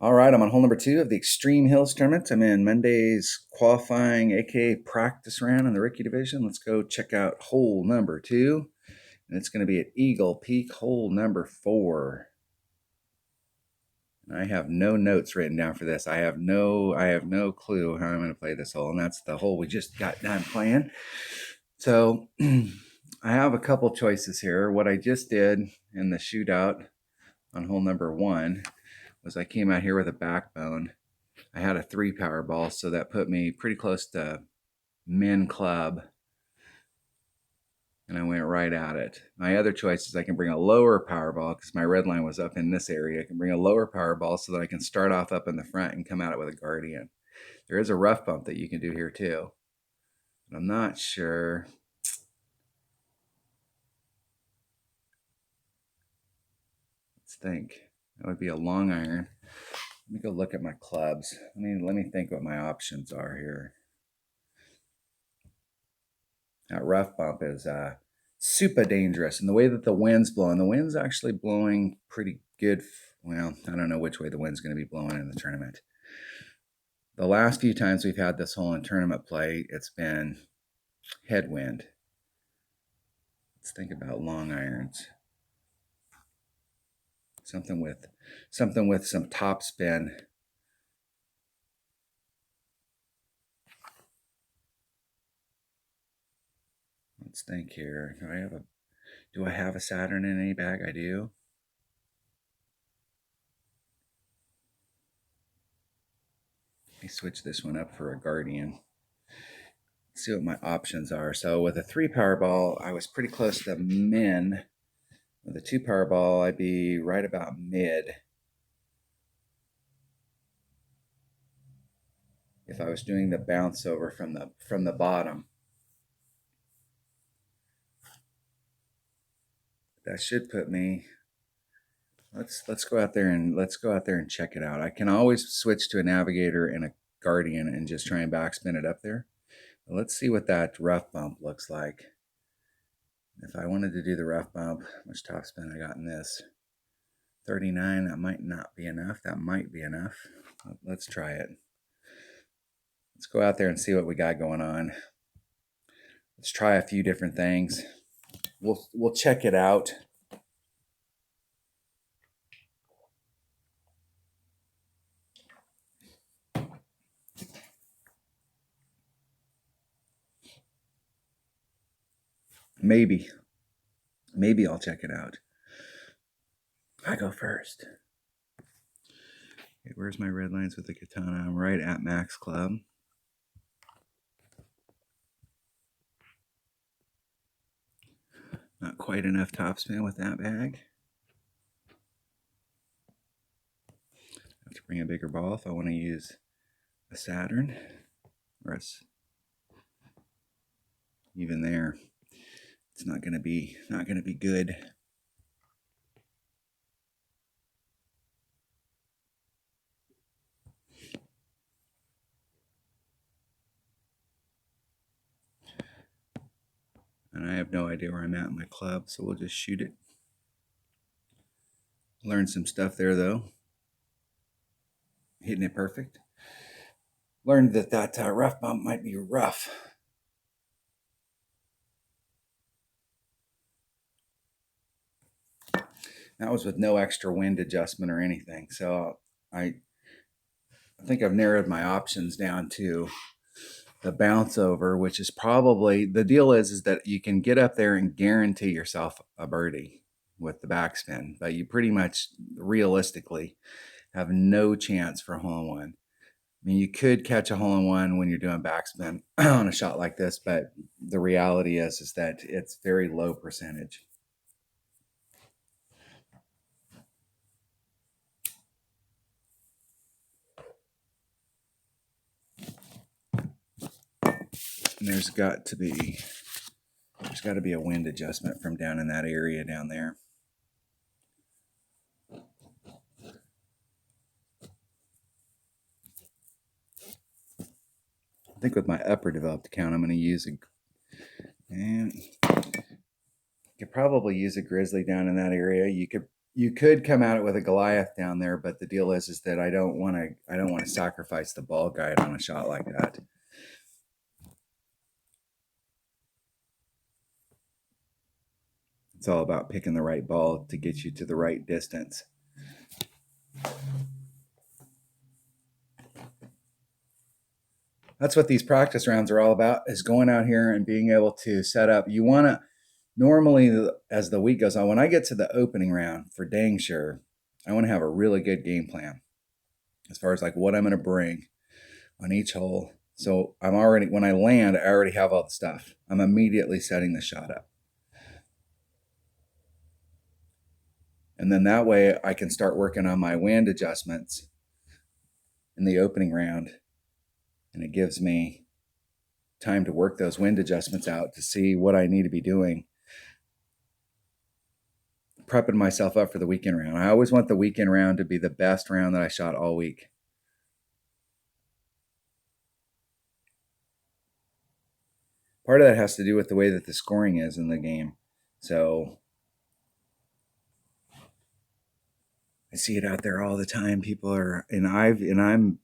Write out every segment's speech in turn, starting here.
All right, I'm on hole number 2 of the Extreme Hills tournament. I'm in Monday's qualifying, aka practice round in the rookie division. Let's go check out hole number 2. And it's going to be at Eagle Peak, hole number 4. I have no notes written down for this. I have no clue how I'm going to play this hole, and that's the hole we just got done playing. So I have a couple choices here. What I just did in the shootout on hole number 1 was I came out here with a backbone. I had a 3 power ball, so that put me pretty close to min club, and I went right at it. My other choice is I can bring a lower power ball because my red line was up in this area. I can bring a lower power ball so that I can start off up in the front and come at it with a guardian. There is a rough bump that you can do here too, but I'm not sure. Let's think. That would be a long iron. Let me go look at my clubs. Let me think what my options are here. That rough bump is super dangerous. And the way that the wind's blowing, the wind's actually blowing pretty good. Well, I don't know which way the wind's going to be blowing in the tournament. The last few times we've had this hole in tournament play, it's been headwind. Let's think about long irons. Something with some top spin. Let's think here. Do I have a Saturn in any bag? I do. Let me switch this one up for a guardian. Let's see what my options are. So with a 3 power ball, I was pretty close to min. With a 2 power ball, I'd be right about mid. If I was doing the bounce over from the bottom. That should put me. Let's go out there and check it out. I can always switch to a navigator and a guardian and just try and backspin it up there. But let's see what that rough bump looks like. If I wanted to do the rough bump, how much topspin I got in this? 39. That might not be enough. That might be enough. Let's try it. Let's go out there and see what we got going on. Let's try a few different things. We'll check it out. Maybe I'll check it out. I go first. Okay, where's my red lines with the katana? I'm right at max club. Not quite enough topspin with that bag. I have to bring a bigger ball if I want to use a Saturn, or it's even there. It's not gonna be good. And I have no idea where I'm at in my club, so we'll just shoot it. Learned some stuff there though. Hitting it perfect. Learned that rough bump might be rough. That was with no extra wind adjustment or anything. So I think I've narrowed my options down to the bounce over, which is probably, the deal is that you can get up there and guarantee yourself a birdie with the backspin, but you pretty much realistically have no chance for a hole-in-one. I mean, you could catch a hole-in-one when you're doing backspin on a shot like this, but the reality is that it's very low percentage. And there's got to be a wind adjustment from down in that area down there. I think with my upper developed account, I'm going to use and you could probably use a grizzly down in that area. You could you could come at it with a Goliath down there, but the deal is that I don't want to sacrifice the ball guide on a shot like that. It's all about picking the right ball to get you to the right distance. That's what these practice rounds are all about, is going out here and being able to set up. You want to normally, as the week goes on, when I get to the opening round, for dang sure, I want to have a really good game plan as far as like what I'm going to bring on each hole. So I'm already, when I land, I already have all the stuff. I'm immediately setting the shot up. And then that way I can start working on my wind adjustments in the opening round. And it gives me time to work those wind adjustments out to see what I need to be doing, prepping myself up for the weekend round. I always want the weekend round to be the best round that I shot all week. Part of that has to do with the way that the scoring is in the game. So I see it out there all the time. People are, and I'm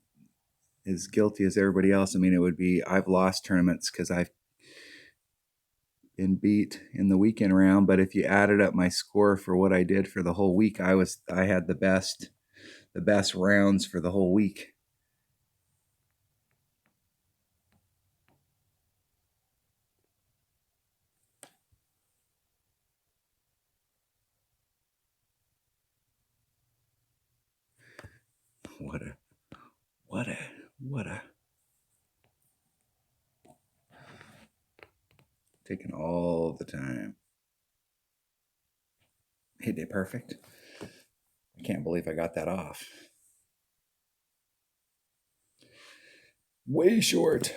as guilty as everybody else. I mean, it would be, I've lost tournaments because I've been beat in the weekend round. But if you added up my score for what I did for the whole week, I had the best rounds for the whole week. What a taking all the time. Hit it perfect. I can't believe I got that off. Way short.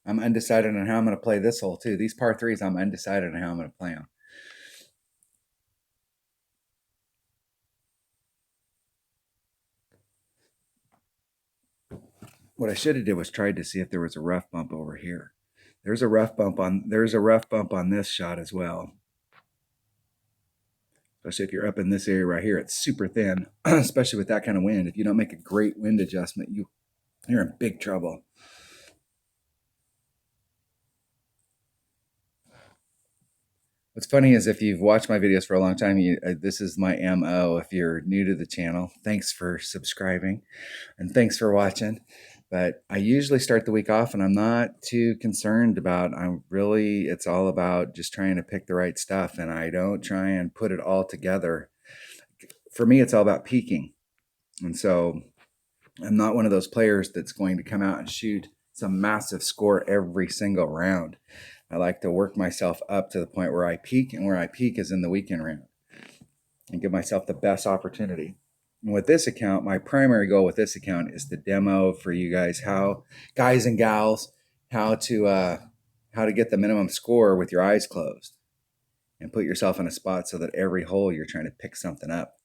I'm undecided on how I'm going to play this hole too. These par threes, I'm undecided on how I'm going to play them. What I should have did was tried to see if there was a rough bump over here. There's a rough bump on this shot as well. Especially if you're up in this area right here, it's super thin, especially with that kind of wind. If you don't make a great wind adjustment, you're in big trouble. What's funny is if you've watched my videos for a long time, this is my MO. If you're new to the channel, thanks for subscribing and thanks for watching. But I usually start the week off and I'm not too concerned about, it's all about just trying to pick the right stuff. And I don't try and put it all together. For me, it's all about peaking. And so I'm not one of those players that's going to come out and shoot some massive score every single round. I like to work myself up to the point where I peak, and where I peak is in the weekend round, and give myself the best opportunity. And with this account, my primary goal with this account is to demo for you guys guys and gals, how to get the minimum score with your eyes closed and put yourself in a spot so that every hole you're trying to pick something up.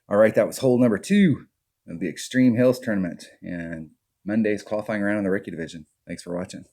All right, that was hole number 2 of the Extreme Hills tournament and Monday's qualifying round in the rookie division. Thanks for watching.